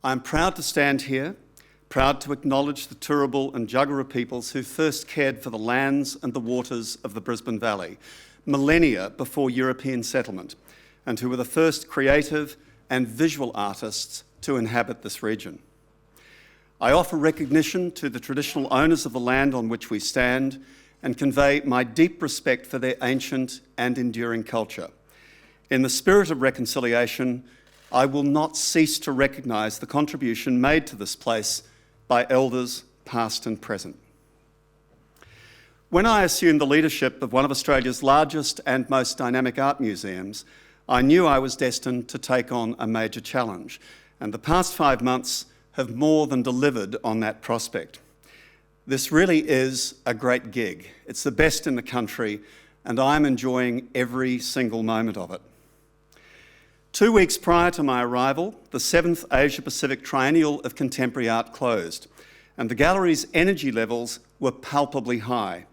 I'm proud to stand here, proud to acknowledge the Turrbal and Jagera peoples who first cared for the lands and the waters of the Brisbane Valley, millennia before European settlement, and who were the first creative and visual artists to inhabit this region. I offer recognition to the traditional owners of the land on which we stand and convey my deep respect for their ancient and enduring culture. In the spirit of reconciliation, I will not cease to recognise the contribution made to this place by elders past and present. When I assumed the leadership of one of Australia's largest and most dynamic art museums, I knew I was destined to take on a major challenge, and the past 5 months have more than delivered on that prospect. This really is a great gig. It's the best in the country, and I'm enjoying every single moment of it. 2 weeks prior to my arrival, the 7th Asia Pacific Triennial of Contemporary Art closed, and the gallery's energy levels were palpably high.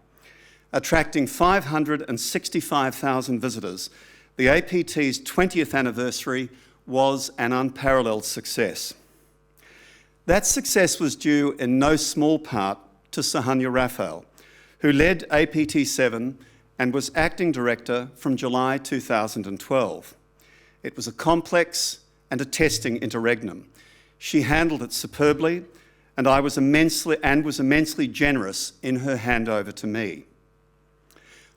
Attracting 565,000 visitors, the APT's 20th anniversary was an unparalleled success. That success was due in no small part to Sahanya Raphael, who led APT7 and was acting director from July 2012. It was a complex and a testing interregnum. She handled it superbly, and was immensely generous in her handover to me.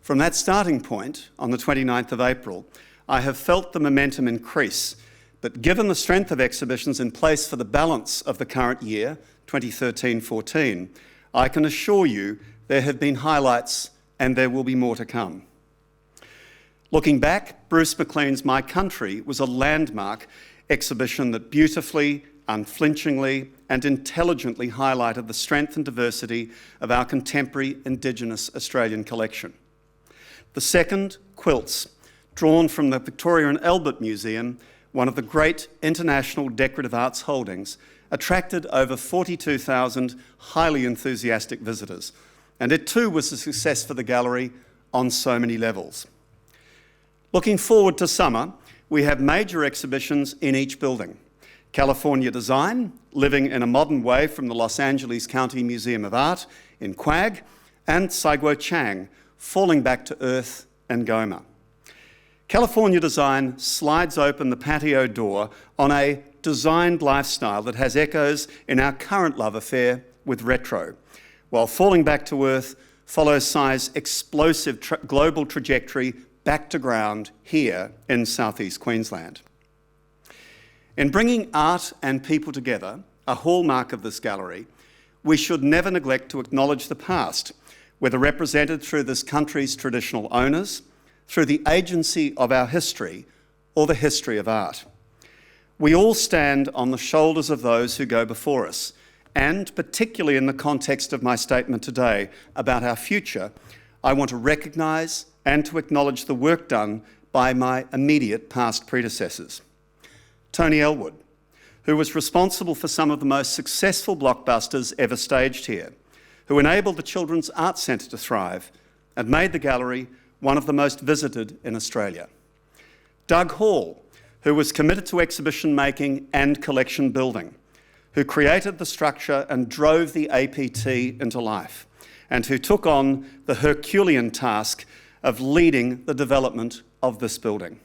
From that starting point, on the 29th of April, I have felt the momentum increase, but given the strength of exhibitions in place for the balance of the current year, 2013-14, I can assure you there have been highlights and there will be more to come. Looking back, Bruce McLean's My Country was a landmark exhibition that beautifully, unflinchingly and intelligently highlighted the strength and diversity of our contemporary Indigenous Australian collection. The second, Quilts, drawn from the Victoria and Albert Museum, one of the great international decorative arts holdings, attracted over 42,000 highly enthusiastic visitors, and it too was a success for the gallery on so many levels. Looking forward to summer, we have major exhibitions in each building. California Design, living in a modern way from the Los Angeles County Museum of Art in QAG, and Saiguo Chang, falling back to earth and GOMA. California Design slides open the patio door on a designed lifestyle that has echoes in our current love affair with retro, while Falling Back to Earth follows Sai's explosive global trajectory back to ground here in southeast Queensland. In bringing art and people together, a hallmark of this gallery, we should never neglect to acknowledge the past, whether represented through this country's traditional owners, through the agency of our history, or the history of art. We all stand on the shoulders of those who go before us, and particularly in the context of my statement today about our future, I want to recognise and to acknowledge the work done by my immediate past predecessors. Tony Elwood, who was responsible for some of the most successful blockbusters ever staged here, who enabled the Children's Arts Centre to thrive and made the gallery one of the most visited in Australia. Doug Hall, who was committed to exhibition making and collection building, who created the structure and drove the APT into life, and who took on the Herculean task of leading the development of this building.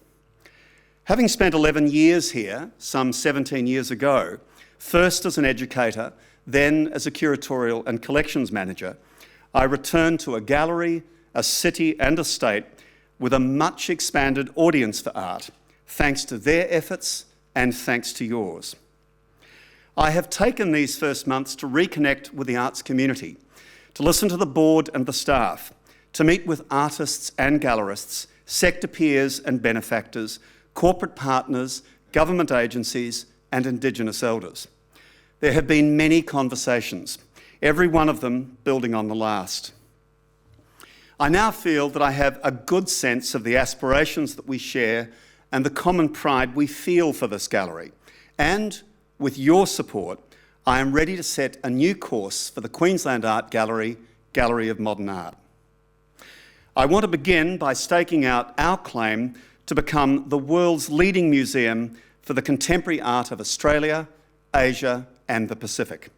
Having spent 11 years here, some 17 years ago, first as an educator, then as a curatorial and collections manager, I returned to a gallery, a city and a state with a much expanded audience for art, thanks to their efforts and thanks to yours. I have taken these first months to reconnect with the arts community, to listen to the board and the staff, to meet with artists and gallerists, sector peers and benefactors, corporate partners, government agencies and Indigenous elders. There have been many conversations, every one of them building on the last. I now feel that I have a good sense of the aspirations that we share and the common pride we feel for this gallery. And with your support, I am ready to set a new course for the Queensland Art Gallery, Gallery of Modern Art. I want to begin by staking out our claim to become the world's leading museum for the contemporary art of Australia Asia and the Pacific.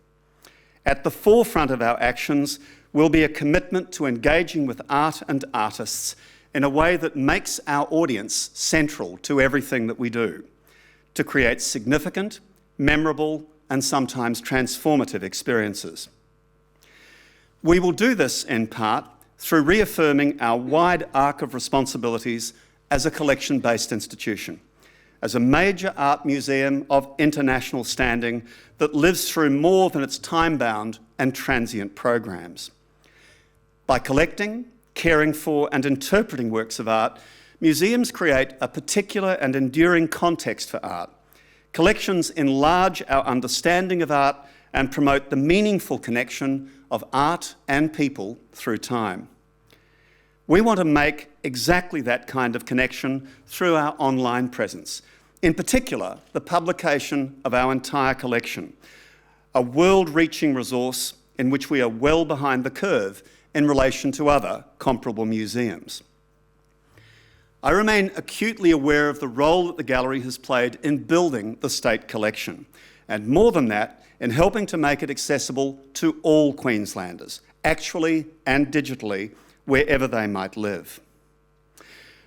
At the forefront of our actions will be a commitment to engaging with art and artists in a way that makes our audience central to everything that we do, to create significant, memorable, and sometimes transformative experiences. We will do this in part through reaffirming our wide arc of responsibilities as a collection-based institution, as a major art museum of international standing that lives through more than its time-bound and transient programs. By collecting, caring for and interpreting works of art, museums create a particular and enduring context for art. Collections enlarge our understanding of art and promote the meaningful connection of art and people through time. We want to make exactly that kind of connection through our online presence, in particular, the publication of our entire collection, a world-reaching resource in which we are well behind the curve in relation to other comparable museums. I remain acutely aware of the role that the gallery has played in building the state collection, and more than that, in helping to make it accessible to all Queenslanders, actually and digitally, wherever they might live.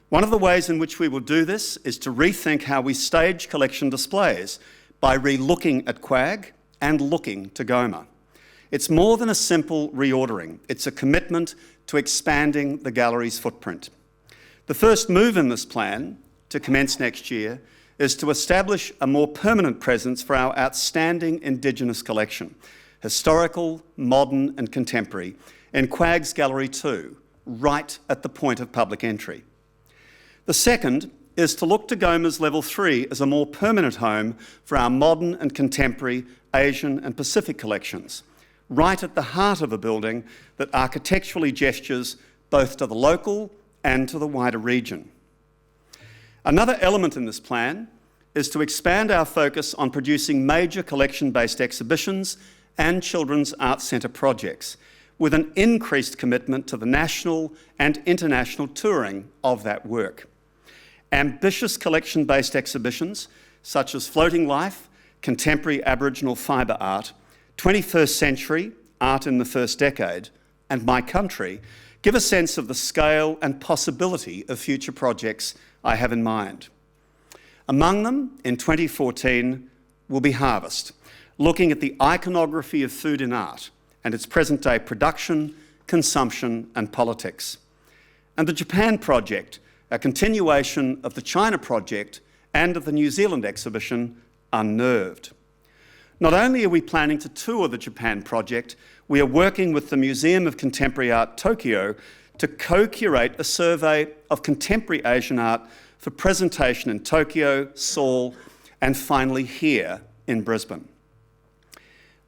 One of the ways in which we will do this is to rethink how we stage collection displays by re-looking at QAG and looking to GOMA. It's more than a simple reordering, it's a commitment to expanding the gallery's footprint. The first move in this plan, to commence next year, is to establish a more permanent presence for our outstanding Indigenous collection, historical, modern and contemporary, in QAG's Gallery 2, right at the point of public entry. The second is to look to GOMA's Level 3 as a more permanent home for our modern and contemporary Asian and Pacific collections, right at the heart of a building that architecturally gestures both to the local and to the wider region. Another element in this plan is to expand our focus on producing major collection-based exhibitions and children's arts centre projects, with an increased commitment to the national and international touring of that work. Ambitious collection-based exhibitions, such as Floating Life, Contemporary Aboriginal Fibre Art, 21st Century, Art in the First Decade, and My Country, give a sense of the scale and possibility of future projects I have in mind. Among them, in 2014, will be Harvest, looking at the iconography of food in art and its present-day production, consumption and politics. And the Japan Project, a continuation of the China Project and of the New Zealand exhibition, Unnerved. Not only are we planning to tour the Japan Project, we are working with the Museum of Contemporary Art Tokyo to co-curate a survey of contemporary Asian art for presentation in Tokyo, Seoul, and finally here in Brisbane.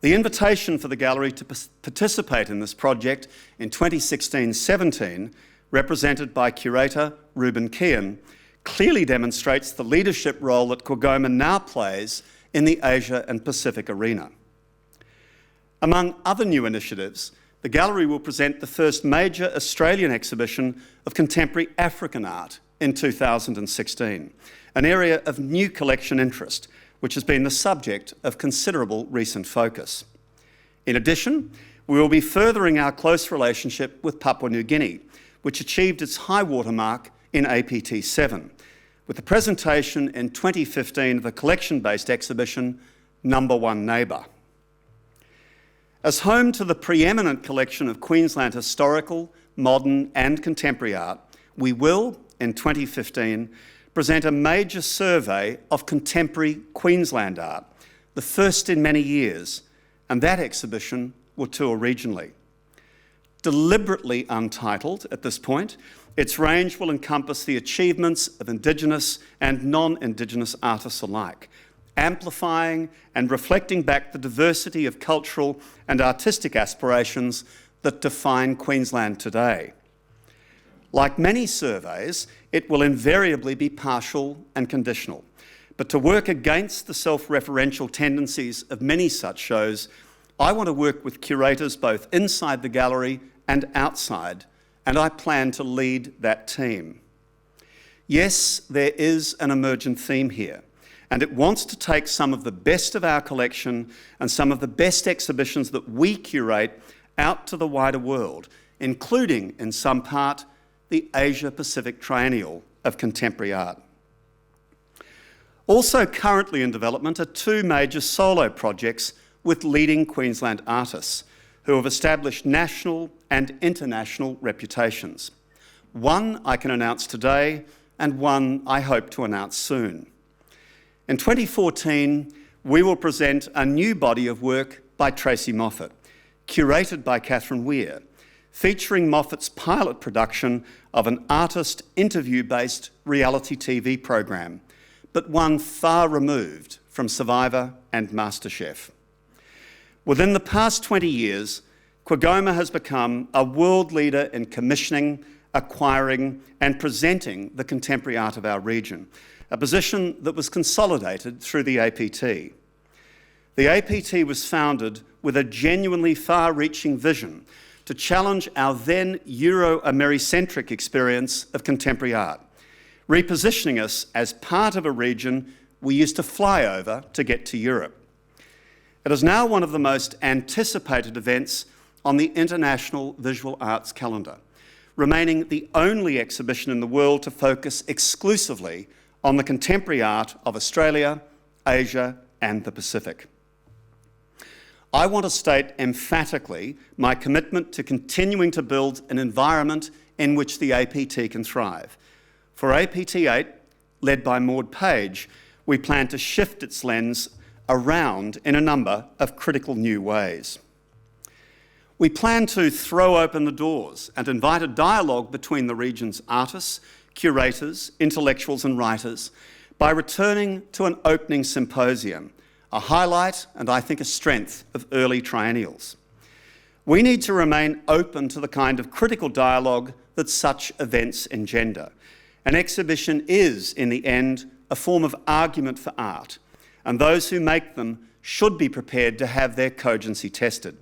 The invitation for the gallery to participate in this project in 2016-17, represented by curator Ruben Kean, clearly demonstrates the leadership role that QAGOMA now plays in the Asia and Pacific arena. Among other new initiatives, the gallery will present the first major Australian exhibition of contemporary African art in 2016, an area of new collection interest, which has been the subject of considerable recent focus. In addition, we will be furthering our close relationship with Papua New Guinea, which achieved its high water mark in APT 7, with the presentation in 2015 of the collection-based exhibition, Number One Neighbour. As home to the preeminent collection of Queensland historical, modern and contemporary art, we will, in 2015, present a major survey of contemporary Queensland art, the first in many years, and that exhibition will tour regionally. Deliberately untitled at this point, its range will encompass the achievements of Indigenous and non-Indigenous artists alike, amplifying and reflecting back the diversity of cultural and artistic aspirations that define Queensland today. Like many surveys, it will invariably be partial and conditional, but to work against the self-referential tendencies of many such shows, I want to work with curators both inside the gallery and outside, and I plan to lead that team. Yes, there is an emergent theme here, and it wants to take some of the best of our collection and some of the best exhibitions that we curate out to the wider world, including, in some part, the Asia-Pacific Triennial of Contemporary Art. Also currently in development are two major solo projects with leading Queensland artists who have established national and international reputations. One I can announce today, and one I hope to announce soon. In 2014, we will present a new body of work by Tracy Moffat, curated by Catherine Weir, featuring Moffat's pilot production of an artist interview-based reality TV program, but one far removed from Survivor and MasterChef. Within the past 20 years, QAGOMA has become a world leader in commissioning, acquiring and presenting the contemporary art of our region, a position that was consolidated through the APT. The APT was founded with a genuinely far-reaching vision to challenge our then Euro-Americentric experience of contemporary art, repositioning us as part of a region we used to fly over to get to Europe. It is now one of the most anticipated events on the International Visual Arts calendar, remaining the only exhibition in the world to focus exclusively on the contemporary art of Australia, Asia and the Pacific. I want to state emphatically my commitment to continuing to build an environment in which the APT can thrive. For APT 8, led by Maud Page, we plan to shift its lens around in a number of critical new ways. We plan to throw open the doors and invite a dialogue between the region's artists, curators, intellectuals and writers by returning to an opening symposium, a highlight and I think a strength of early triennials. We need to remain open to the kind of critical dialogue that such events engender. An exhibition is, in the end, a form of argument for art, and those who make them should be prepared to have their cogency tested.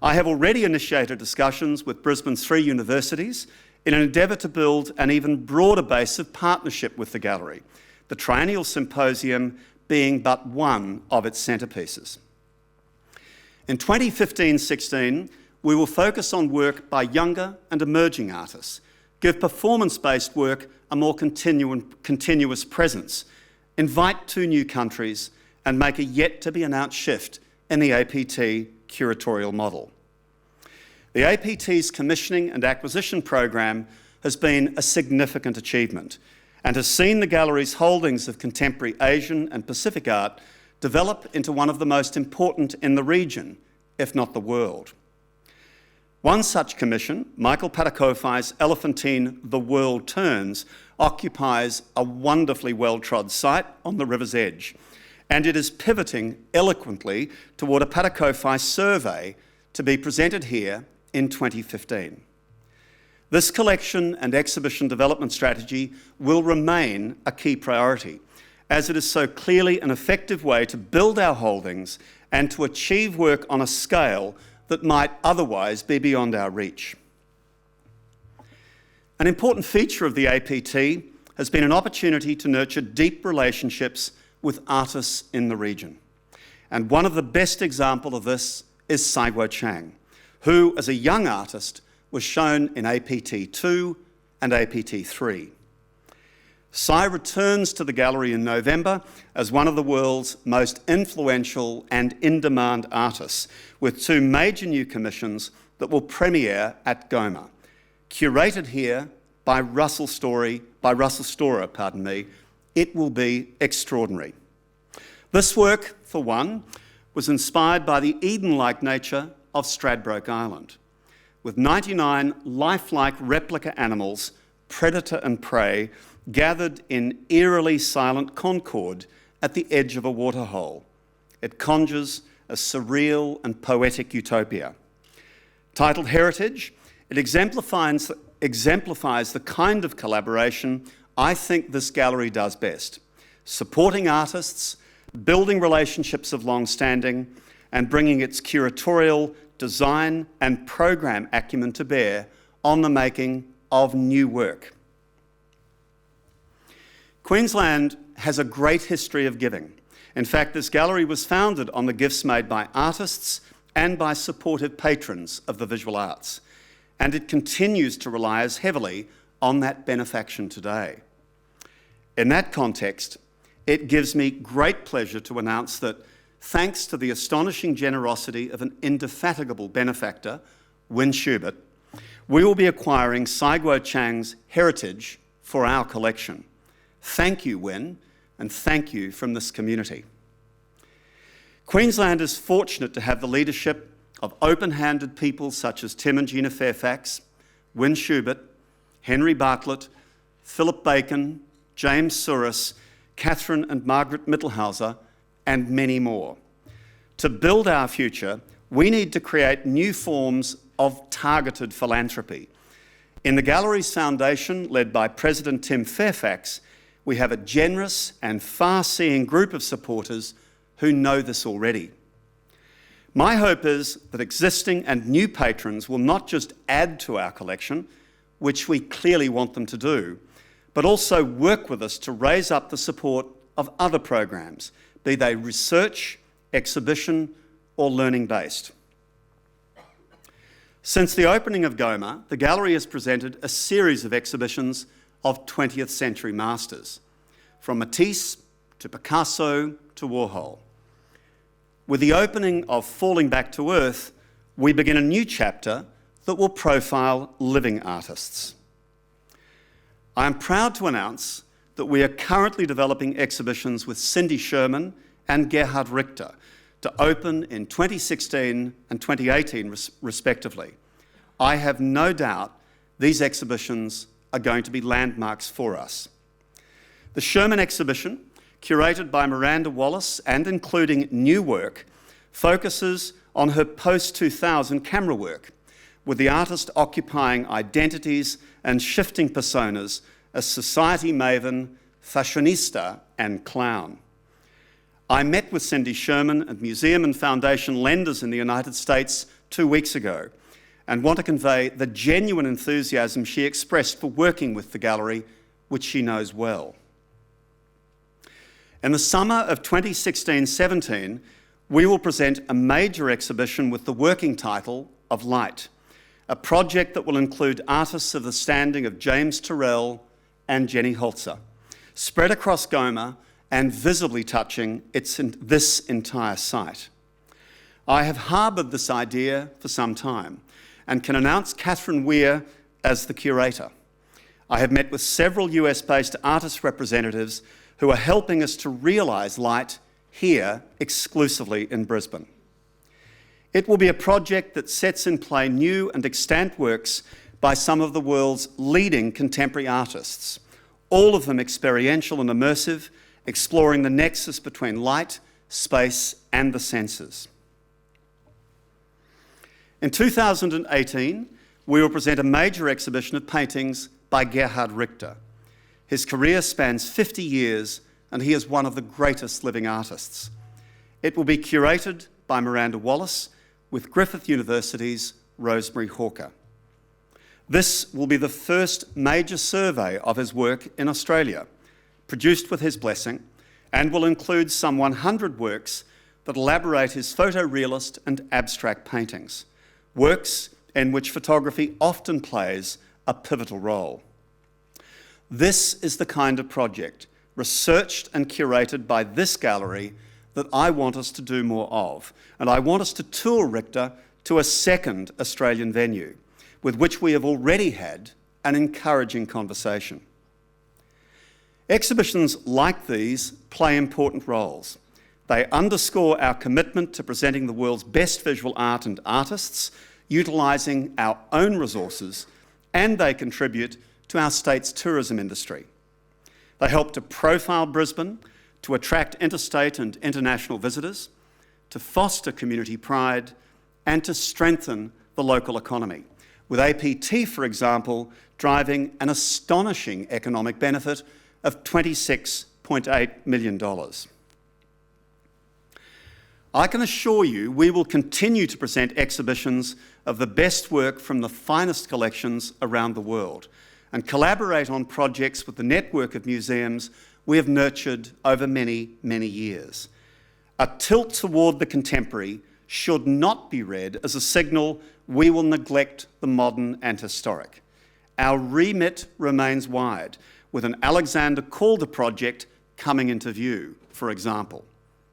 I have already initiated discussions with Brisbane's 3 universities in an endeavour to build an even broader base of partnership with the gallery, the Triennial Symposium being but one of its centrepieces. In 2015-16, we will focus on work by younger and emerging artists, give performance-based work a more continuous presence, invite 2 new countries, and make a yet-to-be-announced shift in the APT curatorial model. The APT's commissioning and acquisition program has been a significant achievement and has seen the gallery's holdings of contemporary Asian and Pacific art develop into one of the most important in the region, if not the world. One such commission, Michael Patakofai's elephantine The World Turns, occupies a wonderfully well-trod site on the river's edge, and it is pivoting eloquently toward a Patakofai survey to be presented here in 2015. This collection and exhibition development strategy will remain a key priority, as it is so clearly an effective way to build our holdings and to achieve work on a scale that might otherwise be beyond our reach. An important feature of the APT has been an opportunity to nurture deep relationships with artists in the region. And one of the best examples of this is Saiwo Chang, who, as a young artist, was shown in APT 2 and APT 3. Sai returns to the gallery in November as one of the world's most influential and in-demand artists, with 2 major new commissions that will premiere at GOMA, curated here by Russell Storer. It will be extraordinary. This work, for one, was inspired by the Eden-like nature of Stradbroke Island, with 99 lifelike replica animals, predator and prey, gathered in eerily silent concord at the edge of a waterhole. It conjures a surreal and poetic utopia. Titled Heritage, it exemplifies the kind of collaboration I think this gallery does best, supporting artists, building relationships of long standing, and bringing its curatorial, design and program acumen to bear on the making of new work. Queensland has a great history of giving. In fact, this gallery was founded on the gifts made by artists and by supportive patrons of the visual arts, and it continues to rely as heavily on that benefaction today. In that context, it gives me great pleasure to announce that, thanks to the astonishing generosity of an indefatigable benefactor, Win Schubert, we will be acquiring Sai Guo Chang's heritage for our collection. Thank you, Win, and thank you from this community. Queensland is fortunate to have the leadership of open-handed people such as Tim and Gina Fairfax, Win Schubert, Henry Bartlett, Philip Bacon, James Souris, Catherine and Margaret Mittelhauser, and many more. To build our future, we need to create new forms of targeted philanthropy. In the Gallery's foundation, led by President Tim Fairfax, we have a generous and far-seeing group of supporters who know this already. My hope is that existing and new patrons will not just add to our collection, which we clearly want them to do, but also work with us to raise up the support of other programs, be they research, exhibition, or learning-based. Since the opening of GOMA, the Gallery has presented a series of exhibitions of 20th century masters, from Matisse to Picasso to Warhol. With the opening of Falling Back to Earth, we begin a new chapter that will profile living artists. I am proud to announce that we are currently developing exhibitions with Cindy Sherman and Gerhard Richter to open in 2016 and 2018 respectively. I have no doubt these exhibitions are going to be landmarks for us. The Sherman exhibition, curated by Miranda Wallace and including new work, focuses on her post-2000 camera work, with the artist occupying identities and shifting personas as society maven, fashionista, and clown. I met with Cindy Sherman and museum and foundation lenders in the United States 2 weeks ago and want to convey the genuine enthusiasm she expressed for working with the gallery, which she knows well. In the summer of 2016-17, we will present a major exhibition with the working title of Light, a project that will include artists of the standing of James Turrell and Jenny Holzer, spread across GOMA and visibly touching this entire site. I have harboured this idea for some time and can announce Catherine Weir as the curator. I have met with several US-based artist representatives who are helping us to realise Light here exclusively in Brisbane. It will be a project that sets in play new and extant works by some of the world's leading contemporary artists, all of them experiential and immersive, exploring the nexus between light, space, and the senses. In 2018, we will present a major exhibition of paintings by Gerhard Richter. His career spans 50 years, and he is one of the greatest living artists. It will be curated by Miranda Wallace with Griffith University's Rosemary Hawker. This will be the first major survey of his work in Australia, produced with his blessing, and will include some 100 works that elaborate his photorealist and abstract paintings, works in which photography often plays a pivotal role. This is the kind of project, researched and curated by this gallery, that I want us to do more of, and I want us to tour Richter to a second Australian venue, with which we have already had an encouraging conversation. Exhibitions like these play important roles. They underscore our commitment to presenting the world's best visual art and artists, utilising our own resources, and they contribute to our state's tourism industry. They help to profile Brisbane, to attract interstate and international visitors, to foster community pride, and to strengthen the local economy, with APT, for example, driving an astonishing economic benefit of $26.8 million. I can assure you we will continue to present exhibitions of the best work from the finest collections around the world and collaborate on projects with the network of museums we have nurtured over many, many years. A tilt toward the contemporary should not be read as a signal we will neglect the modern and historic. Our remit remains wide, with an Alexander Calder project coming into view, for example.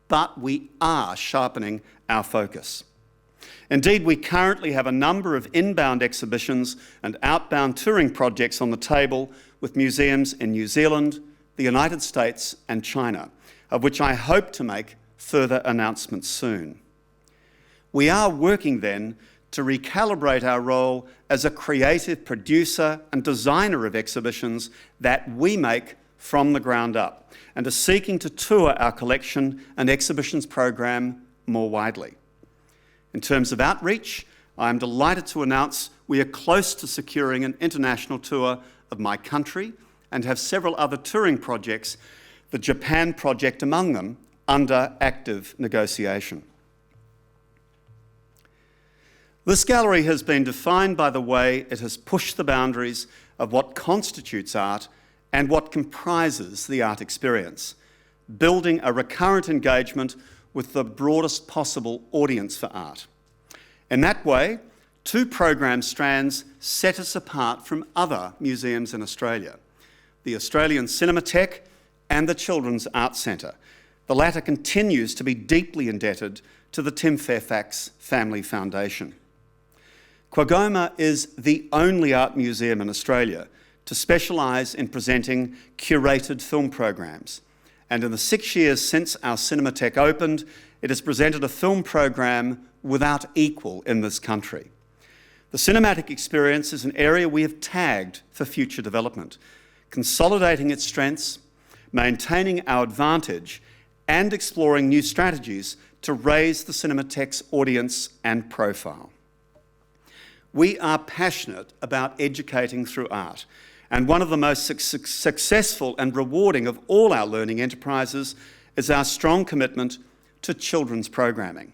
But we are sharpening our focus. Indeed, we currently have a number of inbound exhibitions and outbound touring projects on the table with museums in New Zealand, the United States and China, of which I hope to make further announcements soon. We are working then to recalibrate our role as a creative producer and designer of exhibitions that we make from the ground up, and are seeking to tour our collection and exhibitions program more widely. In terms of outreach, I am delighted to announce we are close to securing an international tour of my country and have several other touring projects, the Japan project among them, under active negotiation. This gallery has been defined by the way it has pushed the boundaries of what constitutes art and what comprises the art experience, building a recurrent engagement with the broadest possible audience for art. In that way, two program strands set us apart from other museums in Australia, the Australian Cinematheque and the Children's Art Centre. The latter continues to be deeply indebted to the Tim Fairfax Family Foundation. QAGOMA is the only art museum in Australia to specialise in presenting curated film programs. And in the 6 years since our Cinematheque opened, it has presented a film program without equal in this country. The cinematic experience is an area we have tagged for future development, consolidating its strengths, maintaining our advantage, and exploring new strategies to raise the Cinematheque's audience and profile. We are passionate about educating through art, and one of the most successful and rewarding of all our learning enterprises is our strong commitment to children's programming.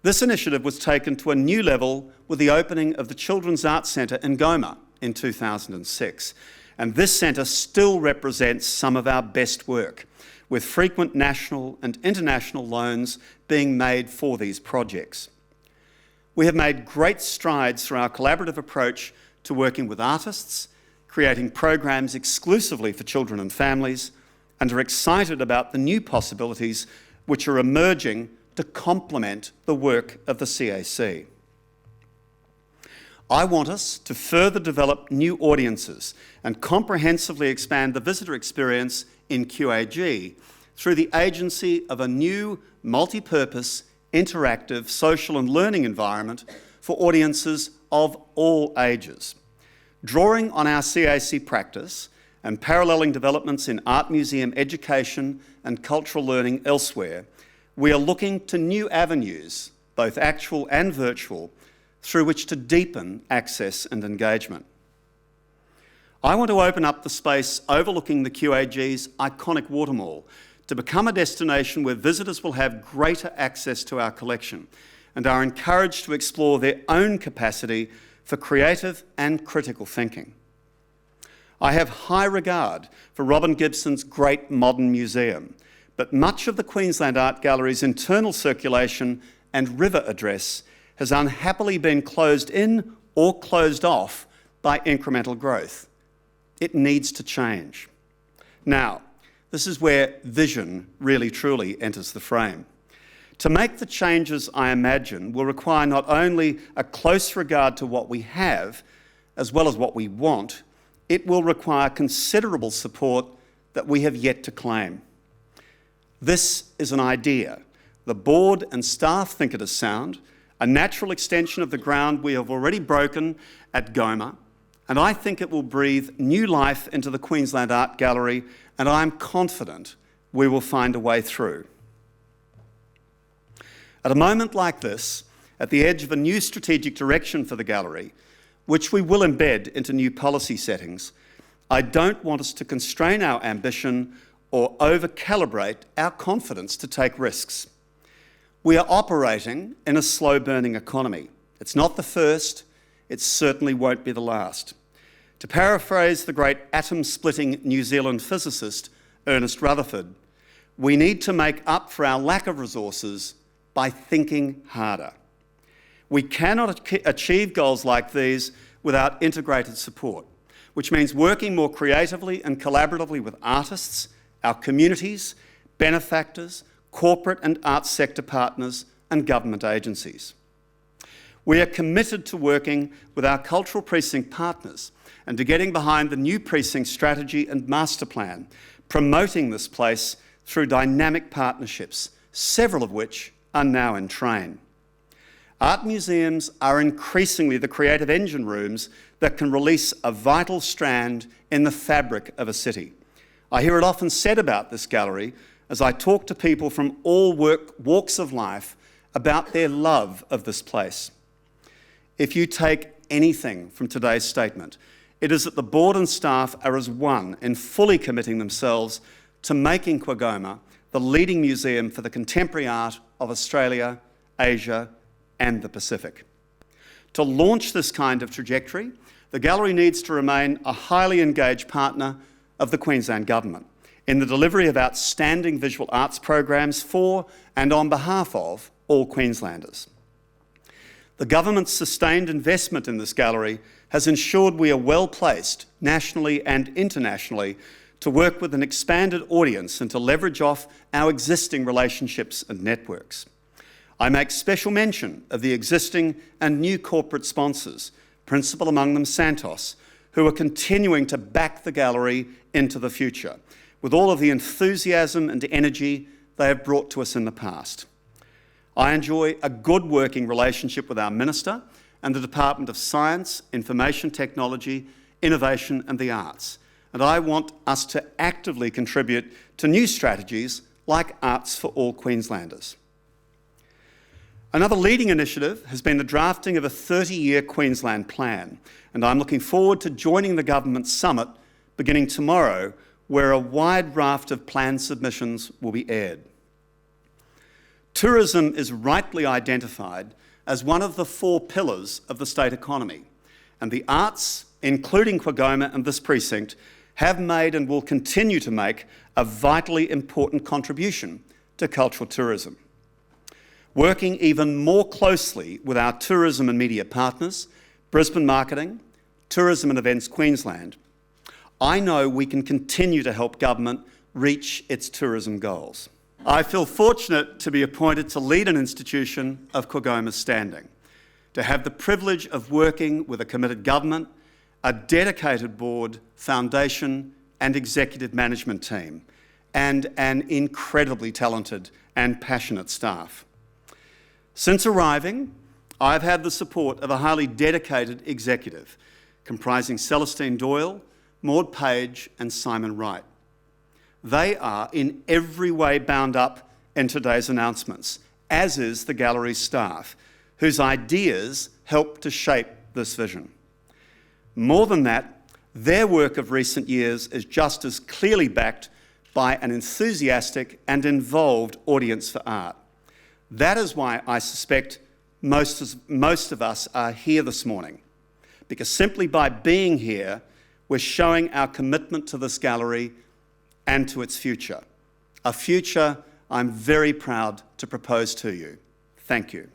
This initiative was taken to a new level with the opening of the Children's Art Centre in GOMA in 2006, and this centre still represents some of our best work, with frequent national and international loans being made for these projects. We have made great strides through our collaborative approach to working with artists, creating programs exclusively for children and families, and are excited about the new possibilities which are emerging to complement the work of the CAC. I want us to further develop new audiences and comprehensively expand the visitor experience in QAG through the agency of a new multi-purpose, interactive social and learning environment for audiences of all ages. Drawing on our CAC practice and paralleling developments in art museum education and cultural learning elsewhere, we are looking to new avenues, both actual and virtual, through which to deepen access and engagement. I want to open up the space overlooking the QAG's iconic water mall to become a destination where visitors will have greater access to our collection and are encouraged to explore their own capacity for creative and critical thinking. I have high regard for Robin Gibson's great modern museum, but much of the Queensland Art Gallery's internal circulation and river address has unhappily been closed in or closed off by incremental growth. It needs to change. Now, this is where vision really truly enters the frame. To make the changes I imagine will require not only a close regard to what we have, as well as what we want, it will require considerable support that we have yet to claim. This is an idea. The board and staff think it is sound, a natural extension of the ground we have already broken at GOMA, and I think it will breathe new life into the Queensland Art Gallery, and I'm confident we will find a way through. At a moment like this, at the edge of a new strategic direction for the gallery, which we will embed into new policy settings, I don't want us to constrain our ambition or over-calibrate our confidence to take risks. We are operating in a slow-burning economy. It's not the first, it certainly won't be the last. To paraphrase the great atom-splitting New Zealand physicist Ernest Rutherford, we need to make up for our lack of resources by thinking harder. We cannot achieve goals like these without integrated support, which means working more creatively and collaboratively with artists, our communities, benefactors, corporate and arts sector partners, and government agencies. We are committed to working with our cultural precinct partners and to getting behind the new precinct strategy and master plan, promoting this place through dynamic partnerships, several of which are now in train. Art museums are increasingly the creative engine rooms that can release a vital strand in the fabric of a city. I hear it often said about this gallery as I talk to people from all walks of life about their love of this place. If you take anything from today's statement, it is that the board and staff are as one in fully committing themselves to making QAGOMA the leading museum for the contemporary art of Australia, Asia, and the Pacific. To launch this kind of trajectory, the gallery needs to remain a highly engaged partner of the Queensland Government in the delivery of outstanding visual arts programs for and on behalf of all Queenslanders. The government's sustained investment in this gallery has ensured we are well placed nationally and internationally to work with an expanded audience and to leverage off our existing relationships and networks. I make special mention of the existing and new corporate sponsors, principal among them Santos, who are continuing to back the gallery into the future with all of the enthusiasm and energy they have brought to us in the past. I enjoy a good working relationship with our Minister and the Department of Science, Information Technology, Innovation and the Arts, and I want us to actively contribute to new strategies like Arts for All Queenslanders. Another leading initiative has been the drafting of a 30-year Queensland plan, and I'm looking forward to joining the Government Summit beginning tomorrow, where a wide raft of plan submissions will be aired. Tourism is rightly identified as one of the 4 pillars of the state economy, and the arts, including QAGOMA and this precinct, have made and will continue to make a vitally important contribution to cultural tourism. Working even more closely with our tourism and media partners, Brisbane Marketing, Tourism and Events Queensland, I know we can continue to help government reach its tourism goals. I feel fortunate to be appointed to lead an institution of QAGOMA's standing, to have the privilege of working with a committed government, a dedicated board, foundation and executive management team, and an incredibly talented and passionate staff. Since arriving, I've had the support of a highly dedicated executive, comprising Celestine Doyle, Maud Page and Simon Wright. They are in every way bound up in today's announcements, as is the gallery's staff, whose ideas help to shape this vision. More than that, their work of recent years is just as clearly backed by an enthusiastic and involved audience for art. That is why I suspect most of us are here this morning, because simply by being here, we're showing our commitment to this gallery and to its future, a future I'm very proud to propose to you. Thank you.